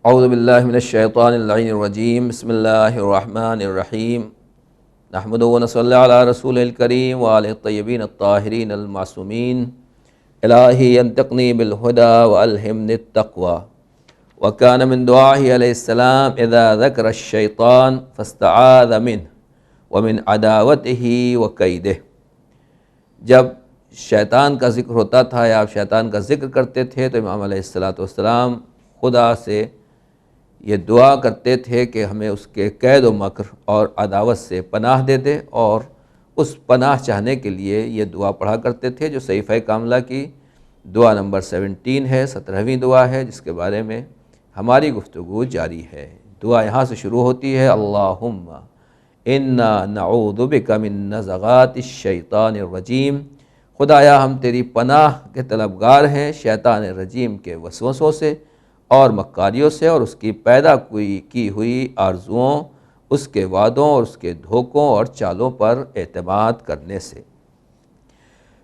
اعوذ باللہ من الشیطان اللعین الرجیم بسم اللہ الرحمن الرحیم نحمد و نصلی علی رسول الکریم وآلہ الطیبین الطاہرین المعصومین الہی انطقنی بالہدی والہمنی التقوی وکان من دعائہ علیہ السلام اذا ذکر الشیطان فاستعاذ منہ ومن عداوتہ وکیدہ۔ جب شیطان کا ذکر ہوتا تھا یا آپ شیطان کا ذکر کرتے تھے تو امام علیہ السلام خدا سے یہ دعا کرتے تھے کہ ہمیں اس کے قید و مکر اور عداوت سے پناہ دے دے، اور اس پناہ چاہنے کے لیے یہ دعا پڑھا کرتے تھے جو صحیفہ کاملہ کی دعا نمبر 17 ہے، 17ویں دعا ہے، جس کے بارے میں ہماری گفتگو جاری ہے۔ دعا یہاں سے شروع ہوتی ہے، اللہم انا نعوذ بک من نزغات الشیطان الرجیم۔ خدایا ہم تیری پناہ کے طلبگار ہیں شیطان رجیم کے وسوسوں سے اور مکاریوں سے، اور اس کی پیدا کی ہوئی آرزوؤں، اس کے وعدوں اور اس کے دھوکوں اور چالوں پر اعتماد کرنے سے۔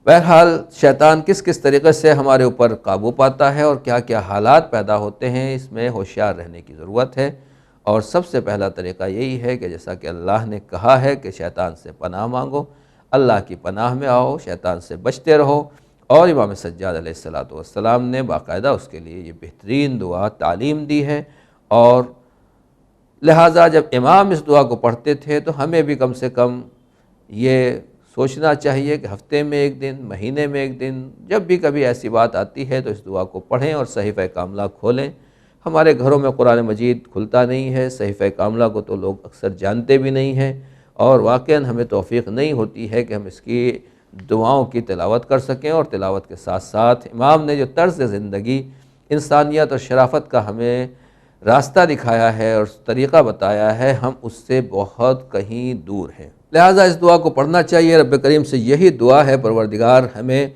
بہرحال شیطان کس کس طریقے سے ہمارے اوپر قابو پاتا ہے اور کیا کیا حالات پیدا ہوتے ہیں، اس میں ہوشیار رہنے کی ضرورت ہے۔ اور سب سے پہلا طریقہ یہی ہے کہ جیسا کہ اللہ نے کہا ہے کہ شیطان سے پناہ مانگو، اللہ کی پناہ میں آؤ، شیطان سے بچتے رہو، اور امام سجاد علیہ السلام نے باقاعدہ اس کے لیے یہ بہترین دعا تعلیم دی ہے، اور لہٰذا جب امام اس دعا کو پڑھتے تھے تو ہمیں بھی کم سے کم یہ سوچنا چاہیے کہ ہفتے میں ایک دن، مہینے میں ایک دن، جب بھی کبھی ایسی بات آتی ہے تو اس دعا کو پڑھیں اور صحیفہ کاملہ کھولیں۔ ہمارے گھروں میں قرآن مجید کھلتا نہیں ہے، صحیفہ کاملہ کو تو لوگ اکثر جانتے بھی نہیں ہیں، اور واقعاً ہمیں توفیق نہیں ہوتی ہے کہ ہم اس کی دعاؤں کی تلاوت کر سکیں، اور تلاوت کے ساتھ ساتھ امام نے جو طرز زندگی انسانیت اور شرافت کا ہمیں راستہ دکھایا ہے اور طریقہ بتایا ہے، ہم اس سے بہت کہیں دور ہیں۔ لہٰذا اس دعا کو پڑھنا چاہیے، رب کریم سے یہی دعا ہے، پروردگار ہمیں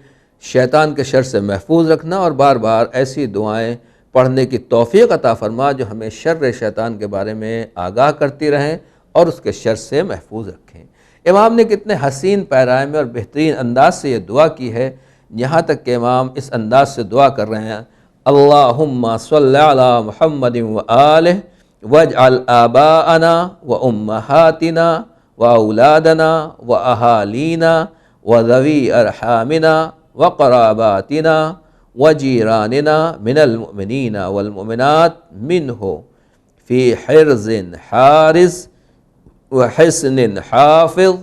شیطان کے شر سے محفوظ رکھنا، اور بار بار ایسی دعائیں پڑھنے کی توفیق عطا فرما جو ہمیں شر شیطان کے بارے میں آگاہ کرتی رہیں اور اس کے شر سے محفوظ رکھیں۔ امام نے کتنے حسین پیرائے میں اور بہترین انداز سے یہ دعا کی ہے، یہاں تک کہ امام اس انداز سے دعا کر رہے ہیں، اللہم صلی علی محمد وآلہ واجعل آباءنا وامہاتنا واولادنا واہالینا وذوی ارحامنا وقراباتنا وجیراننا من المؤمنین والمؤمنات منہ فی حرز حارز وحسن حافظ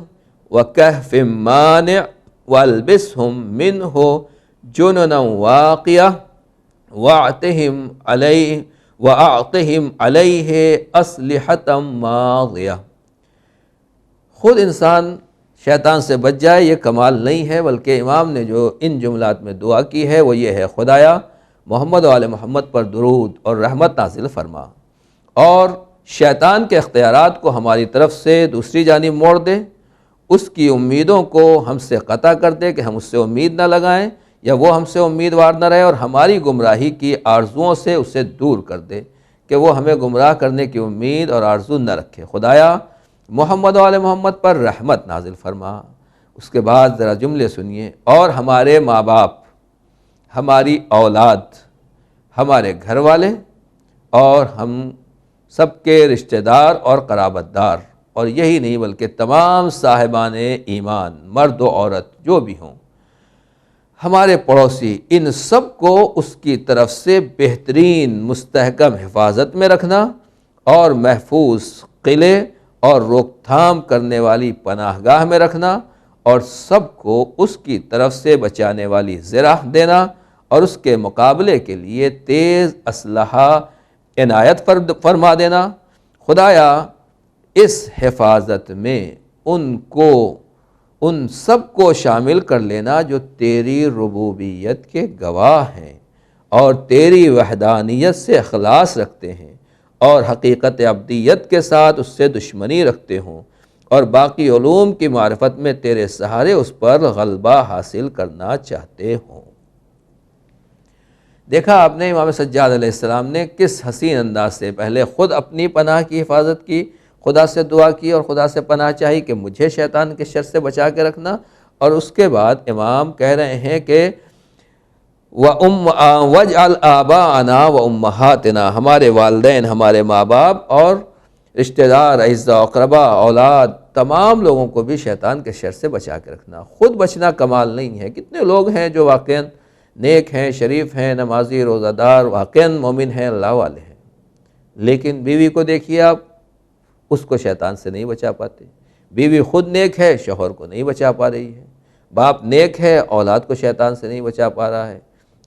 وکہف مانع والبسہم منہ جننا واقیہ وَأَعْطِهِمْ عَلَيْهِ أَسْلِحَةً مَاضِيَةً۔ خود انسان شیطان سے بچ جائے یہ کمال نہیں ہے، بلکہ امام نے جو ان جملات میں دعا کی ہے وہ یہ ہے، خدایا محمد و آل محمد پر درود اور رحمت نازل فرما، اور شیطان کے اختیارات کو ہماری طرف سے دوسری جانب موڑ دے، اس کی امیدوں کو ہم سے قطع کر دے کہ ہم اس سے امید نہ لگائیں یا وہ ہم سے امیدوار نہ رہے، اور ہماری گمراہی کی آرزوؤں سے اسے دور کر دے کہ وہ ہمیں گمراہ کرنے کی امید اور آرزو نہ رکھے۔ خدایا محمد و آل محمد پر رحمت نازل فرما۔ اس کے بعد ذرا جملے سنیے، اور ہمارے ماں باپ، ہماری اولاد، ہمارے گھر والے، اور ہم سب کے رشتہ دار اور قرابت دار، اور یہی نہیں بلکہ تمام صاحبان ایمان، مرد و عورت جو بھی ہوں، ہمارے پڑوسی، ان سب کو اس کی طرف سے بہترین مستحکم حفاظت میں رکھنا، اور محفوظ قلعے اور روک تھام کرنے والی پناہ گاہ میں رکھنا، اور سب کو اس کی طرف سے بچانے والی زرہ دینا، اور اس کے مقابلے کے لیے تیز اسلحہ عنایت فرما دینا۔ خدایا اس حفاظت میں ان سب کو شامل کر لینا جو تیری ربوبیت کے گواہ ہیں اور تیری وحدانیت سے اخلاص رکھتے ہیں اور حقیقت عبدیت کے ساتھ اس سے دشمنی رکھتے ہوں، اور باقی علوم کی معرفت میں تیرے سہارے اس پر غلبہ حاصل کرنا چاہتے ہوں۔ دیکھا آپ نے امام سجاد علیہ السلام نے کس حسین انداز سے پہلے خود اپنی پناہ کی حفاظت کی، خدا سے دعا کی اور خدا سے پناہ چاہی کہ مجھے شیطان کے شر سے بچا کے رکھنا، اور اس کے بعد امام کہہ رہے ہیں کہ وَاجْعَلْ آبَاءَنَا وَأُمَّهَاتِنَا، ہمارے والدین، ہمارے ماں باپ اور رشتہ دار، اعزاء و اقربا، اولاد، تمام لوگوں کو بھی شیطان کے شر سے بچا کے رکھنا۔ خود بچنا کمال نہیں ہے۔ کتنے لوگ ہیں جو واقعاً نیک ہیں، شریف ہیں، نمازی، روزہ دار، واقعاً مومن ہیں، اللہ والے ہیں، لیکن بیوی کو دیکھیے آپ، اس کو شیطان سے نہیں بچا پاتے۔ بیوی خود نیک ہے، شوہر کو نہیں بچا پا رہی ہے۔ باپ نیک ہے، اولاد کو شیطان سے نہیں بچا پا رہا ہے،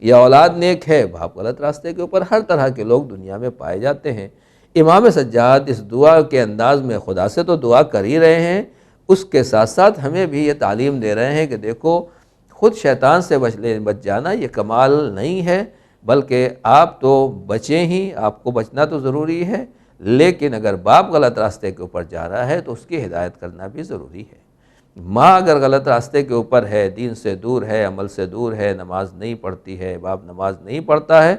یا اولاد نیک ہے، باپ غلط راستے کے اوپر۔ ہر طرح کے لوگ دنیا میں پائے جاتے ہیں۔ امام سجاد اس دعا کے انداز میں خدا سے تو دعا کر ہی رہے ہیں، اس کے ساتھ ساتھ ہمیں بھی یہ تعلیم دے رہے ہیں کہ دیکھو، خود شیطان سے بچ جانا یہ کمال نہیں ہے، بلکہ آپ تو بچیں ہی، آپ کو بچنا تو ضروری ہے، لیکن اگر باپ غلط راستے کے اوپر جا رہا ہے تو اس کی ہدایت کرنا بھی ضروری ہے۔ ماں اگر غلط راستے کے اوپر ہے، دین سے دور ہے، عمل سے دور ہے، نماز نہیں پڑھتی ہے، باپ نماز نہیں پڑھتا ہے،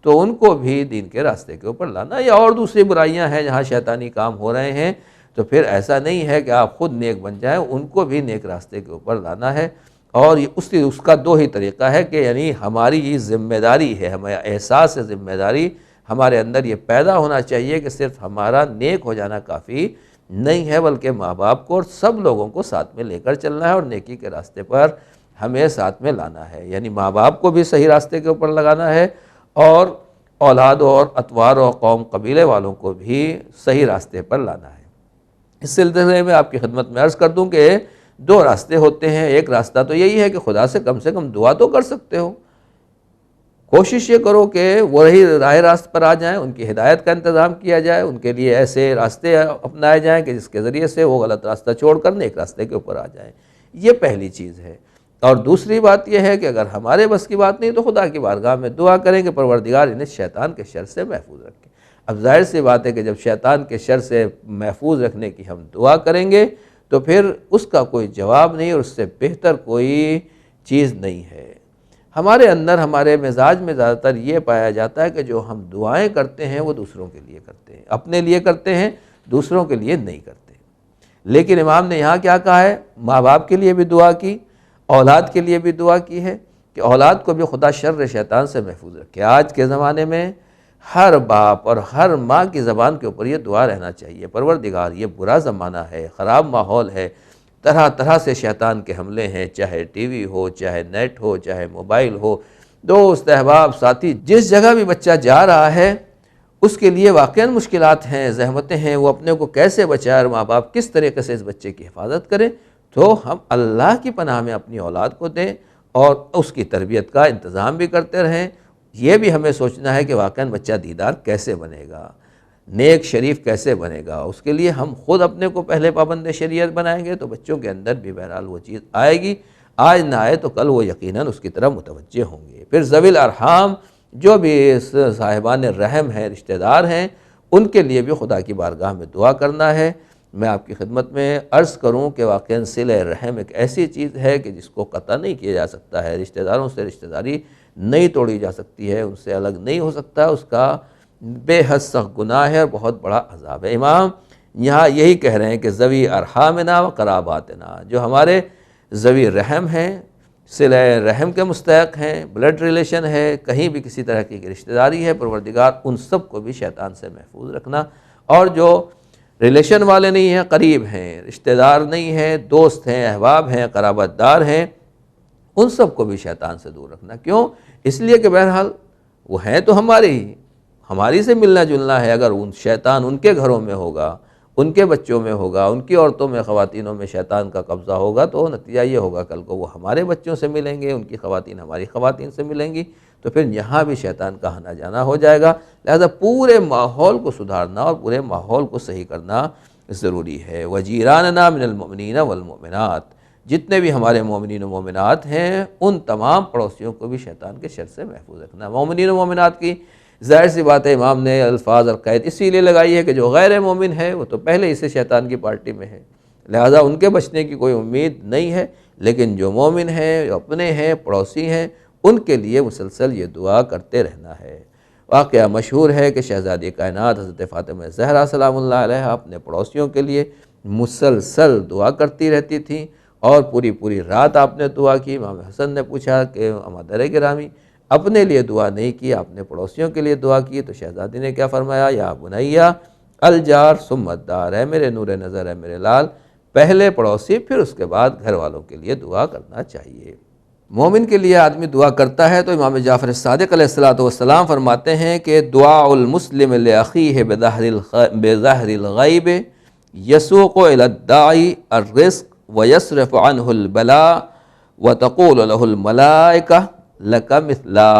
تو ان کو بھی دین کے راستے کے اوپر لانا، یا اور دوسری برائیاں ہیں جہاں شیطانی کام ہو رہے ہیں، تو پھر ایسا نہیں ہے کہ آپ خود نیک بن جائیں، ان کو بھی نیک راستے کے اوپر لانا ہے۔ اور اس کا دو ہی طریقہ ہے کہ یعنی ہماری یہ ذمہ داری ہے، ہمیں احساس ذمہ داری ہمارے اندر یہ پیدا ہونا چاہیے کہ صرف ہمارا نیک ہو جانا کافی نہیں ہے، بلکہ ماں باپ کو اور سب لوگوں کو ساتھ میں لے کر چلنا ہے اور نیکی کے راستے پر ہمیں ساتھ میں لانا ہے۔ یعنی ماں باپ کو بھی صحیح راستے کے اوپر لگانا ہے، اور اولاد اور اطوار اور قوم قبیلے والوں کو بھی صحیح راستے پر لانا ہے۔ اس سلسلے میں آپ کی خدمت میں عرض کر دوں کہ دو راستے ہوتے ہیں۔ ایک راستہ تو یہی ہے کہ خدا سے کم دعا تو کر سکتے ہو، کوشش یہ کرو کہ وہی راہ راست پر آ جائیں، ان کی ہدایت کا انتظام کیا جائے، ان کے لیے ایسے راستے اپنائے جائیں کہ جس کے ذریعے سے وہ غلط راستہ چھوڑ کر نیک راستے کے اوپر آ جائیں۔ یہ پہلی چیز ہے۔ اور دوسری بات یہ ہے کہ اگر ہمارے بس کی بات نہیں تو خدا کی بارگاہ میں دعا کریں کہ پروردگار انہیں شیطان کے شر سے محفوظ رکھے۔ اب ظاہر سی بات ہے کہ جب شیطان کے شر سے محفوظ رکھنے کی ہم دعا کریں گے تو پھر اس کا کوئی جواب نہیں، اور اس سے بہتر کوئی چیز نہیں ہے۔ ہمارے اندر، ہمارے مزاج میں زیادہ تر یہ پایا جاتا ہے کہ جو ہم دعائیں کرتے ہیں وہ دوسروں کے لیے کرتے ہیں، اپنے لیے کرتے ہیں، دوسروں کے لیے نہیں کرتے۔ لیکن امام نے یہاں کیا کہا ہے؟ ماں باپ کے لیے بھی دعا کی، اولاد کے لیے بھی دعا کی ہے کہ اولاد کو بھی خدا شر شیطان سے محفوظ رکھے۔ آج کے زمانے میں ہر باپ اور ہر ماں کی زبان کے اوپر یہ دعا رہنا چاہیے، پروردگار یہ برا زمانہ ہے، خراب ماحول ہے، طرح طرح سے شیطان کے حملے ہیں، چاہے ٹی وی ہو، چاہے نیٹ ہو، چاہے موبائل ہو، دوست احباب ساتھی، جس جگہ بھی بچہ جا رہا ہے اس کے لیے واقعاً مشکلات ہیں، زحمتیں ہیں، وہ اپنے کو کیسے بچائے اور ماں باپ کس طریقے سے اس بچے کی حفاظت کریں۔ تو ہم اللہ کی پناہ میں اپنی اولاد کو دیں اور اس کی تربیت کا انتظام بھی کرتے رہیں۔ یہ بھی ہمیں سوچنا ہے کہ واقعاً بچہ دیندار کیسے بنے گا، نیک شریف کیسے بنے گا۔ اس کے لیے ہم خود اپنے کو پہلے پابند شریعت بنائیں گے تو بچوں کے اندر بھی بہرحال وہ چیز آئے گی، آج نہ آئے تو کل وہ یقیناً اس کی طرف متوجہ ہوں گے۔ پھر ذوی الارحام، جو بھی صاحبان رحم ہیں، رشتہ دار ہیں، ان کے لیے بھی خدا کی بارگاہ میں دعا کرنا ہے۔ میں آپ کی خدمت میں عرض کروں کہ واقعاً صلہ رحم ایک ایسی چیز ہے کہ جس کو قطع نہیں کیا جا سکتا ہے، رشتہ داروں سے رشتہ داری نہیں توڑی جا سکتی ہے، ان سے الگ نہیں ہو سکتا، اس کا بے حد سخت گناہ ہے اور بہت بڑا عذاب ہے۔ امام یہاں یہی کہہ رہے ہیں کہ ذوی ارحامنا و قراباتنا، جو ہمارے ذوی رحم ہیں، صلہ رحم کے مستحق ہیں، بلڈ ریلیشن ہے، کہیں بھی کسی طرح کی رشتہ داری ہے، پروردگار ان سب کو بھی شیطان سے محفوظ رکھنا، اور جو ریلیشن والے نہیں ہیں، قریب ہیں، رشتہ دار نہیں ہیں، دوست ہیں، احباب ہیں، قرابت دار ہیں، ان سب کو بھی شیطان سے دور رکھنا۔ کیوں؟ اس لیے کہ بہرحال وہ ہیں تو ہمارے ہی، ہماری سے ملنا جلنا ہے۔ اگر شیطان ان کے گھروں میں ہوگا، ان کے بچوں میں ہوگا، ان کی عورتوں میں، خواتینوں میں شیطان کا قبضہ ہوگا تو نتیجہ یہ ہوگا کل کو وہ ہمارے بچوں سے ملیں گے، ان کی خواتین ہماری خواتین سے ملیں گی، تو پھر یہاں بھی شیطان کا آنا جانا ہو جائے گا۔ لہذا پورے ماحول کو سدھارنا اور پورے ماحول کو صحیح کرنا ضروری ہے۔ وَجِيرَانَنَا مِنَ الْمُؤْمِنِينَ وَالْمُؤْمِنَاتِ، جتنے بھی ہمارے مومنین و مومنات ہیں ان تمام پڑوسیوں کو بھی شیطان کے شر سے محفوظ رکھنا۔ مومنین و مومنات کی ظاہر سی بات ہے امام نے الفاظ اور قید اسی لیے لگائی ہے کہ جو غیر مومن ہے وہ تو پہلے ہی سے شیطان کی پارٹی میں ہے، لہذا ان کے بچنے کی کوئی امید نہیں ہے، لیکن جو مومن ہیں، جو اپنے ہیں، پڑوسی ہیں، ان کے لیے مسلسل یہ دعا کرتے رہنا ہے۔ واقعہ مشہور ہے کہ شہزادی کائنات حضرت فاطمہ زہرا سلام اللہ علیہا اپنے پڑوسیوں کے لیے مسلسل دعا کرتی رہتی تھیں، اور پوری رات آپ نے دعا کی۔ امام حسن نے پوچھا کہ مادر گرامی اپنے لیے دعا نہیں کی، آپ نے پڑوسیوں کے لیے دعا کی۔ تو شہزادی نے کیا فرمایا؟ یا بنیا الجار ثم الدار، ہے میرے نور نظر، ہے میرے لال، پہلے پڑوسی پھر اس کے بعد گھر والوں کے لیے دعا کرنا چاہیے۔ مومن کے لیے آدمی دعا کرتا ہے تو امام جعفر صادق علیہ السلام فرماتے ہیں کہ دعاء المسلم لأخیہ بظہر الغیب یسوق الی الداعی الرزق ویصرف عنہ البلاء وتقول له الملائکہ لک مثلا۔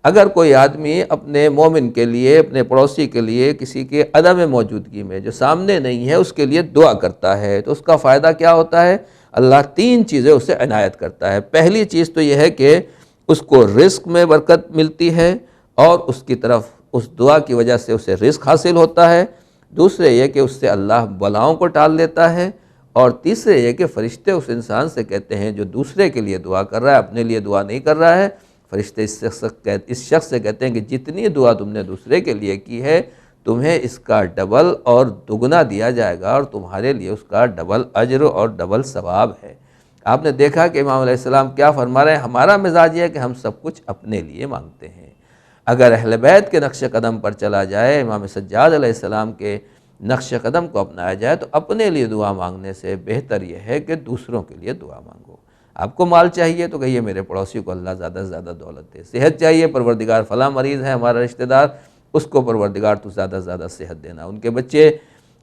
اگر کوئی آدمی اپنے مومن کے لیے، اپنے پڑوسی کے لیے، کسی کے عدم موجودگی میں جو سامنے نہیں ہے اس کے لیے دعا کرتا ہے تو اس کا فائدہ کیا ہوتا ہے؟ اللہ 3 چیزیں اسے عنایت کرتا ہے۔ پہلی چیز تو یہ ہے کہ اس کو رزق میں برکت ملتی ہے اور اس کی طرف اس دعا کی وجہ سے اسے رزق حاصل ہوتا ہے۔ دوسرے یہ کہ اس سے اللہ بلاؤں کو ٹال دیتا ہے، اور تیسرے یہ کہ فرشتے اس انسان سے کہتے ہیں جو دوسرے کے لیے دعا کر رہا ہے، اپنے لیے دعا نہیں کر رہا ہے، فرشتے اس شخص سے کہتے ہیں کہ جتنی دعا تم نے دوسرے کے لیے کی ہے تمہیں اس کا ڈبل اور دگنا دیا جائے گا، اور تمہارے لیے اس کا ڈبل اجر اور ڈبل ثواب ہے۔ آپ نے دیکھا کہ امام علیہ السلام کیا فرما رہے ہیں؟ ہمارا مزاج یہ ہے کہ ہم سب کچھ اپنے لیے مانگتے ہیں۔ اگر اہل بیت کے نقش قدم پر چلا جائے، امام سجاد علیہ السلام کے نقش قدم کو اپنایا جائے، تو اپنے لیے دعا مانگنے سے بہتر یہ ہے کہ دوسروں کے لیے دعا مانگو۔ آپ کو مال چاہیے تو کہیے میرے پڑوسی کو اللہ زیادہ سے زیادہ دولت دے۔ صحت چاہیے، پروردگار فلاں مریض ہے ہمارا رشتہ دار، اس کو پروردگار تو زیادہ سے زیادہ صحت دینا۔ ان کے بچے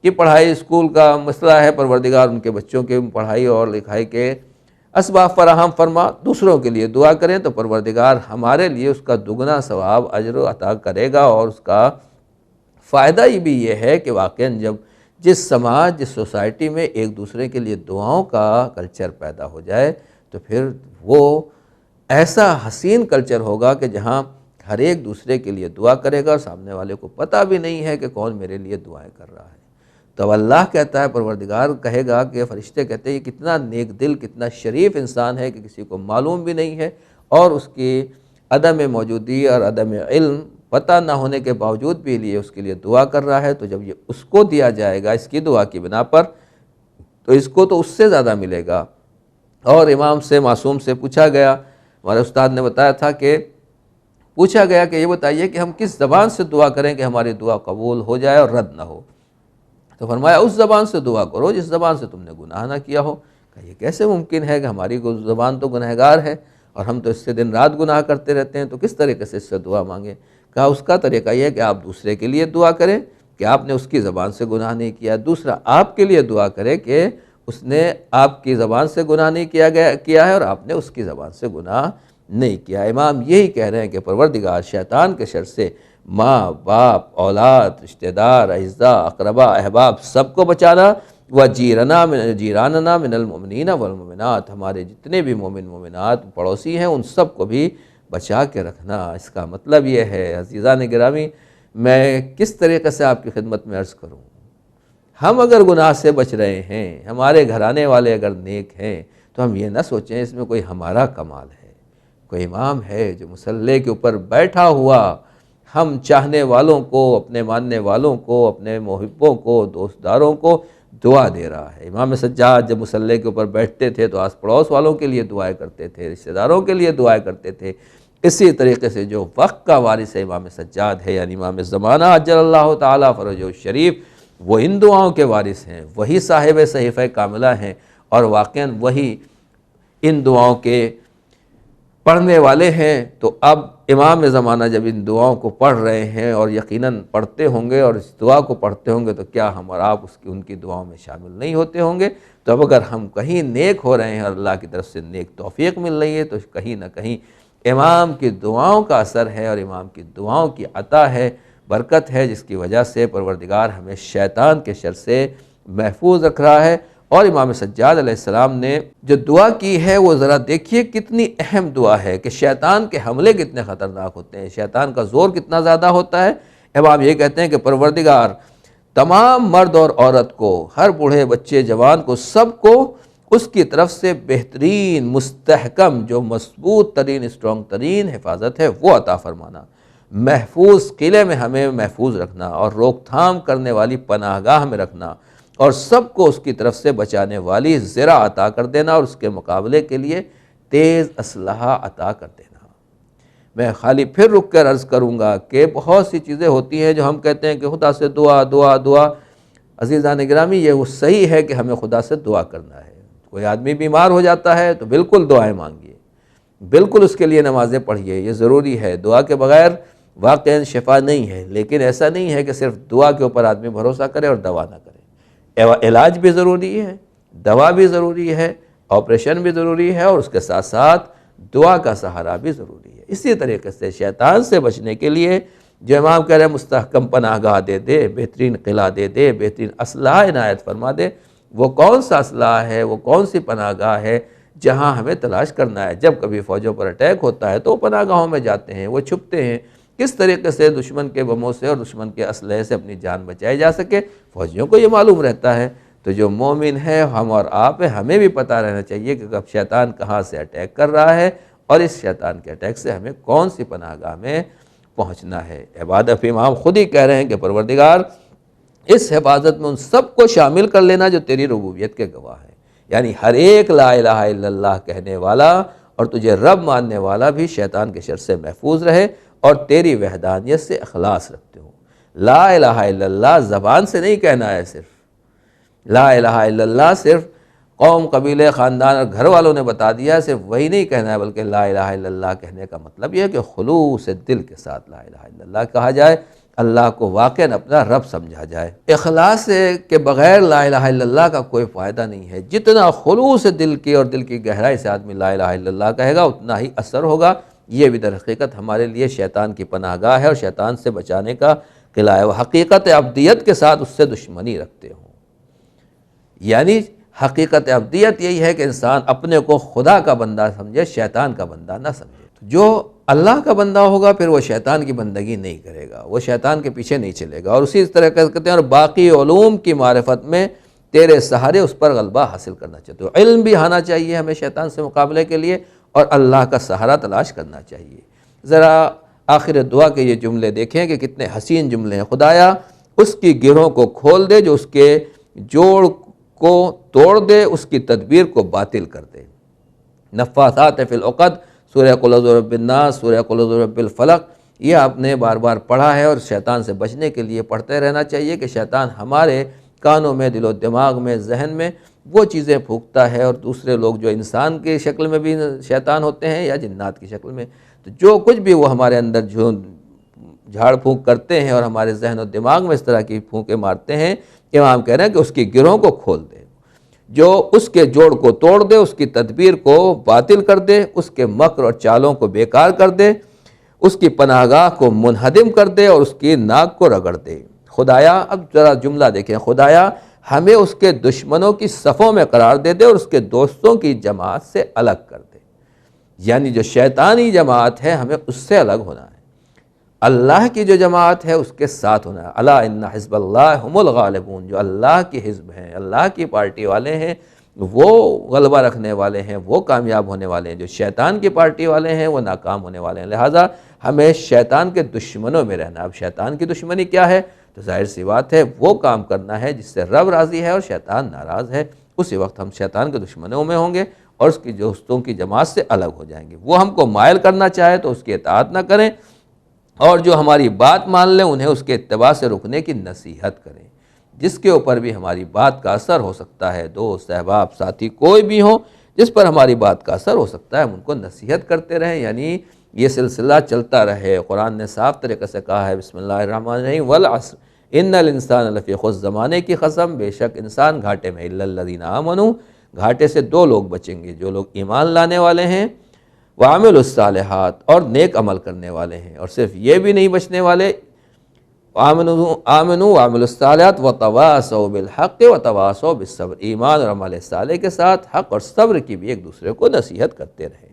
کی پڑھائی، اسکول کا مسئلہ ہے، پروردگار ان کے بچوں کے پڑھائی اور لکھائی کے اسباب فراہم فرما۔ دوسروں کے لیے دعا کریں تو پروردگار ہمارے لیے اس کا دگنا ثواب اجر عطا کرے گا، اور اس کا فائدہ ہی بھی یہ ہے کہ واقعاً جس سماج، جس سوسائٹی میں ایک دوسرے کے لیے دعاؤں کا کلچر پیدا ہو جائے تو پھر وہ ایسا حسین کلچر ہوگا کہ جہاں ہر ایک دوسرے کے لیے دعا کرے گا اور سامنے والے کو پتہ بھی نہیں ہے کہ کون میرے لیے دعائیں کر رہا ہے۔ تو اللہ کہتا ہے، پروردگار کہے گا کہ فرشتے کہتے ہیں یہ کتنا نیک دل، کتنا شریف انسان ہے کہ کسی کو معلوم بھی نہیں ہے اور اس کی عدم موجودگی اور عدم علم پتہ نہ ہونے کے باوجود بھی لیے اس کے لیے دعا کر رہا ہے۔ تو جب یہ اس کو دیا جائے گا اس کی دعا کی بنا پر، تو اس کو تو اس سے زیادہ ملے گا۔ اور امام سے، معصوم سے پوچھا گیا، ہمارے استاد نے بتایا تھا کہ پوچھا گیا کہ یہ بتائیے کہ ہم کس زبان سے دعا کریں کہ ہماری دعا قبول ہو جائے اور رد نہ ہو؟ تو فرمایا اس زبان سے دعا کرو جس زبان سے تم نے گناہ نہ کیا ہو۔ کہ یہ کیسے ممکن ہے کہ ہماری زبان تو گنہگار ہے اور ہم تو اس سے دن رات گناہ کرتے رہتے ہیں، تو کس طریقے سے اس سے دعا مانگیں؟ کہا اس کا طریقہ یہ ہے کہ آپ دوسرے کے لیے دعا کریں کہ آپ نے اس کی زبان سے گناہ نہیں کیا، دوسرا آپ کے لیے دعا کرے کہ اس نے آپ کی زبان سے گناہ نہیں کیا ہے اور آپ نے اس کی زبان سے گناہ نہیں کیا۔ امام یہی کہہ رہے ہیں کہ پروردگار شیطان کے شر سے ماں، باپ، اولاد، رشتہ دار، اعزاء، اقربا، احباب سب کو بچانا، جیراننا من المؤمنین والمؤمنات، ہمارے جتنے بھی مومن مومنات پڑوسی ہیں ان سب کو بھی بچا کے رکھنا۔ اس کا مطلب یہ ہے عزیزان گرامی، میں کس طریقے سے آپ کی خدمت میں عرض کروں، ہم اگر گناہ سے بچ رہے ہیں، ہمارے گھرانے والے اگر نیک ہیں، تو ہم یہ نہ سوچیں اس میں کوئی ہمارا کمال ہے۔ کوئی امام ہے جو مصلی کے اوپر بیٹھا ہوا ہم چاہنے والوں کو، اپنے ماننے والوں کو، اپنے محبوں کو، دوستداروں کو دعا دے رہا ہے۔ امام سجاد جب مصلی کے اوپر بیٹھتے تھے تو آس پڑوس والوں کے لیے دعائیں کرتے تھے، رشتہ داروں کے لیے دعائیں کرتے تھے۔ اسی طریقے سے جو وقت کا وارث ہے امام سجاد ہے، یعنی امام زمانہ عجل اللہ تعالیٰ فرجہ الشریف، وہ ان دعاؤں کے وارث ہیں، وہی صاحب صحیفہ کاملہ ہیں، اور واقعاً وہی ان دعاؤں کے پڑھنے والے ہیں۔ تو اب امام زمانہ جب ان دعاؤں کو پڑھ رہے ہیں اور یقیناً پڑھتے ہوں گے اور اس دعا کو پڑھتے ہوں گے، تو کیا ہم اور آپ ان کی دعاؤں میں شامل نہیں ہوتے ہوں گے؟ تو اب اگر ہم کہیں نیک ہو رہے ہیں اور اللہ کی طرف سے نیک توفیق مل رہی ہے، تو کہیں نہ کہیں امام کی دعاؤں کا اثر ہے اور امام کی دعاؤں کی عطا ہے، برکت ہے، جس کی وجہ سے پروردگار ہمیں شیطان کے شر سے محفوظ رکھ رہا ہے۔ اور امام سجاد علیہ السلام نے جو دعا کی ہے وہ ذرا دیکھیے کتنی اہم دعا ہے، کہ شیطان کے حملے کتنے خطرناک ہوتے ہیں، شیطان کا زور کتنا زیادہ ہوتا ہے۔ امام یہ کہتے ہیں کہ پروردگار تمام مرد اور عورت کو، ہر بوڑھے بچے جوان کو، سب کو اس کی طرف سے بہترین، مستحکم، جو مضبوط ترین، اسٹرانگ ترین حفاظت ہے وہ عطا فرمانا، محفوظ قلعے میں ہمیں محفوظ رکھنا اور روک تھام کرنے والی پناہ گاہ میں رکھنا، اور سب کو اس کی طرف سے بچانے والی زرہ عطا کر دینا، اور اس کے مقابلے کے لیے تیز اسلحہ عطا کر دینا۔ میں خالی پھر رک کر عرض کروں گا کہ بہت سی چیزیں ہوتی ہیں جو ہم کہتے ہیں کہ خدا سے دعا دعا دعا. عزیزان گرامی، یہ وہ صحیح ہے کہ ہمیں خدا سے دعا کرنا ہے. کوئی آدمی بیمار ہو جاتا ہے تو بالکل دعائیں مانگیے، بالکل اس کے لیے نمازیں پڑھیے، یہ ضروری ہے. دعا کے بغیر واقعاً شفا نہیں ہے، لیکن ایسا نہیں ہے کہ صرف دعا کے اوپر آدمی بھروسہ کرے اور دوا نہ کرے. علاج بھی ضروری ہے، دوا بھی ضروری ہے، آپریشن بھی ضروری ہے، اور اس کے ساتھ ساتھ دعا کا سہارا بھی ضروری ہے. اسی طریقے سے شیطان سے بچنے کے لیے جو امام کہہ رہے ہیں مستحکم پناہ گاہ دے دے، بہترین قلعہ دے دے، بہترین اسلحہ عنایت فرما دے. وہ کون سا اسلحہ ہے، وہ کون سی پناہ گاہ ہے جہاں ہمیں تلاش کرنا ہے؟ جب کبھی فوجوں پر اٹیک ہوتا ہے تو وہ پناہ گاہوں میں جاتے ہیں، وہ چھپتے ہیں. کس طریقے سے دشمن کے بموں سے اور دشمن کے اسلحے سے اپنی جان بچائی جا سکے، فوجیوں کو یہ معلوم رہتا ہے. تو جو مومن ہے، ہم اور آپ ہیں، ہمیں بھی پتہ رہنا چاہیے کہ اب شیطان کہاں سے اٹیک کر رہا ہے اور اس شیطان کے اٹیک سے ہمیں کون سی پناہ گاہ میں پہنچنا ہے. عبادت امام خود ہی کہہ رہے ہیں کہ پروردگار اس حفاظت میں ان سب کو شامل کر لینا جو تیری ربوبیت کے گواہ ہیں. یعنی ہر ایک لا الہ الا اللہ کہنے والا اور تجھے رب ماننے والا بھی شیطان کے شر سے محفوظ رہے اور تیری وحدانیت سے اخلاص رکھتے ہوں. لا الہ الا اللہ زبان سے نہیں کہنا ہے، صرف لا الہ الا اللہ صرف قوم، قبیلے، خاندان اور گھر والوں نے بتا دیا، صرف وہی نہیں کہنا ہے، بلکہ لا الہ الا اللہ کہنے کا مطلب یہ ہے کہ خلوص دل کے ساتھ لا الہ الا اللہ کہا جائے، اللہ کو واقعاً اپنا رب سمجھا جائے. اخلاص کے بغیر لا الہ الا اللہ کا کوئی فائدہ نہیں ہے. جتنا خلوص دل کی اور دل کی گہرائی سے آدمی لا الہ الا اللہ کہے گا اتنا ہی اثر ہوگا. یہ بھی در حقیقت ہمارے لیے شیطان کی پناہ گاہ ہے اور شیطان سے بچانے کا قلعہ ہے. وہ حقیقت عبدیت کے ساتھ اس سے دشمنی رکھتے ہوں. یعنی حقیقت عبدیت یہی ہے کہ انسان اپنے کو خدا کا بندہ سمجھے، شیطان کا بندہ نہ سمجھے. جو اللہ کا بندہ ہوگا پھر وہ شیطان کی بندگی نہیں کرے گا، وہ شیطان کے پیچھے نہیں چلے گا. اور اسی طرح کہتے ہیں اور باقی علوم کی معرفت میں تیرے سہارے اس پر غلبہ حاصل کرنا چاہتے ہو. علم بھی آنا چاہیے ہمیں شیطان سے مقابلے کے لیے، اور اللہ کا سہارا تلاش کرنا چاہیے. ذرا آخر دعا کے یہ جملے دیکھیں کہ کتنے حسین جملے ہیں. خدایا اس کی گرہوں کو کھول دے، جو اس کے جوڑ کو توڑ دے، اس کی تدبیر کو باطل کر دے. نفاثات فی العقد، سورہ قل اعوذ برب الناس، سورہ قل اعوذ برب الفلق، یہ آپ نے بار بار پڑھا ہے اور شیطان سے بچنے کے لیے پڑھتے رہنا چاہیے کہ شیطان ہمارے کانوں میں، دل و دماغ میں، ذہن میں وہ چیزیں پھونکتا ہے. اور دوسرے لوگ جو انسان کی شکل میں بھی شیطان ہوتے ہیں یا جنات کی شکل میں، تو جو کچھ بھی وہ ہمارے اندر جو جھاڑ پھونک کرتے ہیں اور ہمارے ذہن و دماغ میں اس طرح کی پھونکیں مارتے ہیں، امام کہہ رہے ہیں کہ اس کی گرہوں کو کھول دے، جو اس کے جوڑ کو توڑ دے، اس کی تدبیر کو باطل کر دے، اس کے مکر اور چالوں کو بیکار کر دے، اس کی پناہ گاہ کو منہدم کر دے اور اس کی ناک کو رگڑ دے. خدایا، اب ذرا جملہ دیکھیں، خدایا ہمیں اس کے دشمنوں کی صفوں میں قرار دے دے اور اس کے دوستوں کی جماعت سے الگ کر دے. یعنی جو شیطانی جماعت ہے ہمیں اس سے الگ ہونا ہے، اللہ کی جو جماعت ہے اس کے ساتھ ہونا ہے. الا ان حزب اللہ هم الغالبون، جو اللہ کی حزب ہیں، اللہ کی پارٹی والے ہیں، وہ غلبہ رکھنے والے ہیں، وہ کامیاب ہونے والے ہیں. جو شیطان کی پارٹی والے ہیں وہ ناکام ہونے والے ہیں. لہٰذا ہمیں شیطان کے دشمنوں میں رہنا. اب شیطان کی دشمنی کیا ہے؟ تو ظاہر سی بات ہے وہ کام کرنا ہے جس سے رب راضی ہے اور شیطان ناراض ہے. اسی وقت ہم شیطان کے دشمنوں میں ہوں گے اور اس کی دوستوں کی جماعت سے الگ ہو جائیں گے. وہ ہم کو مائل کرنا چاہے تو اس کی اطاعت نہ کریں، اور جو ہماری بات مان لیں انہیں اس کے اتباع سے رکنے کی نصیحت کریں. جس کے اوپر بھی ہماری بات کا اثر ہو سکتا ہے، دوست، احباب، ساتھی کوئی بھی ہوں جس پر ہماری بات کا اثر ہو سکتا ہے، ہم ان کو نصیحت کرتے رہیں. یعنی یہ سلسلہ چلتا رہے. قرآن نے صاف طریقے سے کہا ہے، بسم اللہ الرحمن الرحیم، والعصر ان الانسان لفی خسر، زمانے کی قسم، بے شک انسان گھاٹے میں، الا الذین آمنوا، گھاٹے سے دو لوگ بچیں گے، جو لوگ ایمان لانے والے ہیں، وعملوا الصالحات، اور نیک عمل کرنے والے ہیں. اور صرف یہ بھی نہیں بچنے والے، آمنوا وعملوا الصالحات وتواصوا بالحق وتواصوا بالصبر، ایمان اور عمل صالح کے ساتھ حق اور صبر کی بھی ایک دوسرے کو نصیحت کرتے رہیں.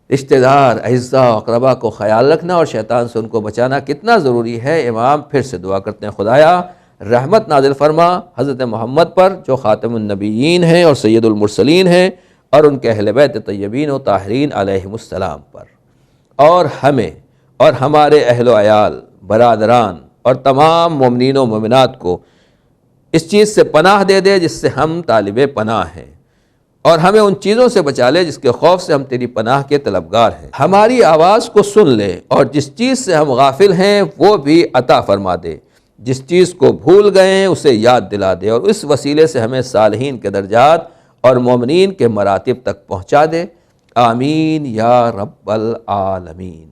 رشتہ دار، اعزاء و اقربا کو خیال رکھنا اور شیطان سے ان کو بچانا کتنا ضروری ہے. امام پھر سے دعا کرتے ہیں، خدایا رحمت نازل فرما حضرت محمد پر جو خاتم النبیین ہیں اور سید المرسلین ہیں، اور ان کے اہل بیت طیبین و طاہرین علیہم السلام پر، اور ہمیں اور ہمارے اہل و عیال، برادران اور تمام مومنین و مومنات کو اس چیز سے پناہ دے دے جس سے ہم طالب پناہ ہیں. اور ہمیں ان چیزوں سے بچا لے جس کے خوف سے ہم تیری پناہ کے طلبگار ہیں۔ ہماری آواز کو سن لے اور جس چیز سے ہم غافل ہیں وہ بھی عطا فرما دے، جس چیز کو بھول گئے ہیں اسے یاد دلا دے، اور اس وسیلے سے ہمیں صالحین کے درجات اور مومنین کے مراتب تک پہنچا دے۔ آمین یا رب العالمین۔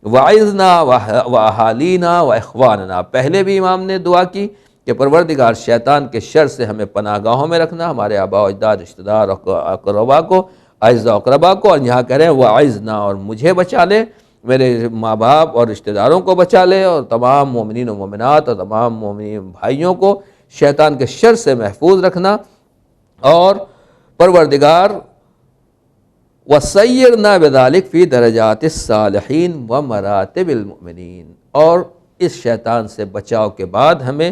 وَعِظْنَا وَأَحَالِينَا وَإِخْوَانَنَا۔ پہلے بھی امام نے دعا کی کہ پروردگار شیطان کے شر سے ہمیں پناہ گاہوں میں رکھنا، ہمارے آباء و اجداد، رشتہ دار، اقربا کو، اعزاء و اقربا کو، اور یہاں کہہ رہے ہیں وَعِظْنَا، اور مجھے بچا لے، میرے ماں باپ اور رشتہ داروں کو بچا لے، اور تمام مومنین و مومنات اور تمام مومنین بھائیوں کو شیطان کے شر سے محفوظ رکھنا۔ اور پروردگار وَسَيِّرْنَا بِذَلِكَ فِي دَرَجَاتِ الصَّالِحِينَ وَمَرَاتِبِ الْمُؤْمِنِينَ، اور اس شیطان سے بچاؤ کے بعد ہمیں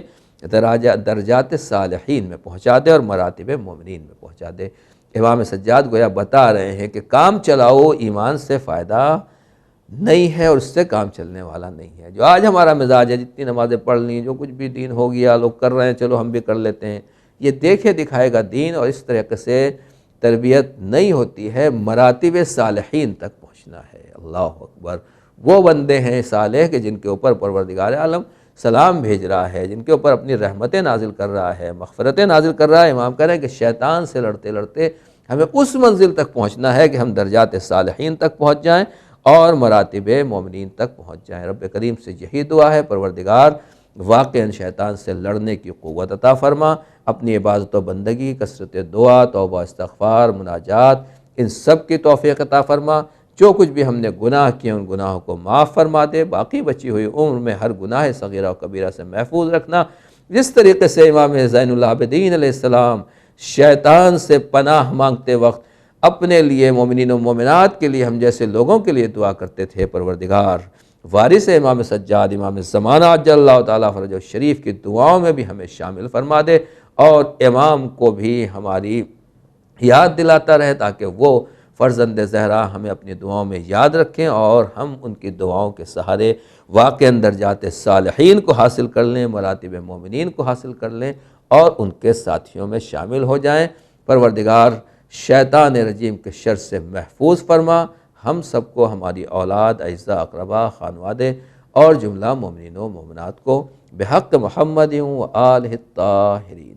درجات صالحین میں پہنچا دے اور مراتب مومنین میں پہنچا دے۔ امام سجاد گویا بتا رہے ہیں کہ کام چلاؤ ایمان سے فائدہ نہیں ہے اور اس سے کام چلنے والا نہیں ہے۔ جو آج ہمارا مزاج ہے، جتنی نمازیں پڑھ لیں، جو کچھ بھی دین ہو گیا، لوگ کر رہے ہیں، چلو ہم بھی کر لیتے ہیں، یہ دیکھے دکھائے گا دین، اور اس طریقے سے تربیت نہیں ہوتی ہے۔ مراتب صالحین تک پہنچنا ہے۔ اللہ اکبر۔ وہ بندے ہیں صالح کہ جن کے اوپر پروردگار عالم سلام بھیج رہا ہے، جن کے اوپر اپنی رحمتیں نازل کر رہا ہے، مغفرتیں نازل کر رہا ہے۔ امام کہہ رہے ہیں کہ شیطان سے لڑتے لڑتے ہمیں اس منزل تک پہنچنا ہے کہ ہم درجات صالحین تک پہنچ جائیں اور مراتب مومنین تک پہنچ جائیں۔ رب کریم سے یہی دعا ہے، پروردگار واقعاً شیطان سے لڑنے کی قوت عطا فرما، اپنی عبادت و بندگی، کثرت دعا، توبہ استغفار، مناجات، ان سب کی توفیق عطا فرما۔ جو کچھ بھی ہم نے گناہ کیے ان گناہوں کو معاف فرما دے، باقی بچی ہوئی عمر میں ہر گناہ صغیرہ و کبیرہ سے محفوظ رکھنا۔ جس طریقے سے امام زین العابدین علیہ السلام شیطان سے پناہ مانگتے وقت اپنے لیے، مومنین و مومنات کے لیے، ہم جیسے لوگوں کے لیے دعا کرتے تھے، پروردگار وارث امام سجاد امام زمانہ عجل اللہ تعالیٰ فرجہ الشریف کی دعاؤں میں بھی ہمیں شامل فرما دے، اور امام کو بھی ہماری یاد دلاتا رہے تاکہ وہ فرزند زہرا ہمیں اپنی دعاؤں میں یاد رکھیں اور ہم ان کی دعاؤں کے سہارے واقعاً درجات صالحین کو حاصل کر لیں، مراتب مومنین کو حاصل کر لیں اور ان کے ساتھیوں میں شامل ہو جائیں۔ پروردگار شیطان رجیم کے شر سے محفوظ فرما ہم سب کو، ہماری اولاد، اعزاء، اقربا، خانوادے اور جملہ مومنین و مومنات کو، بحق محمد و آلہ الطاہرین۔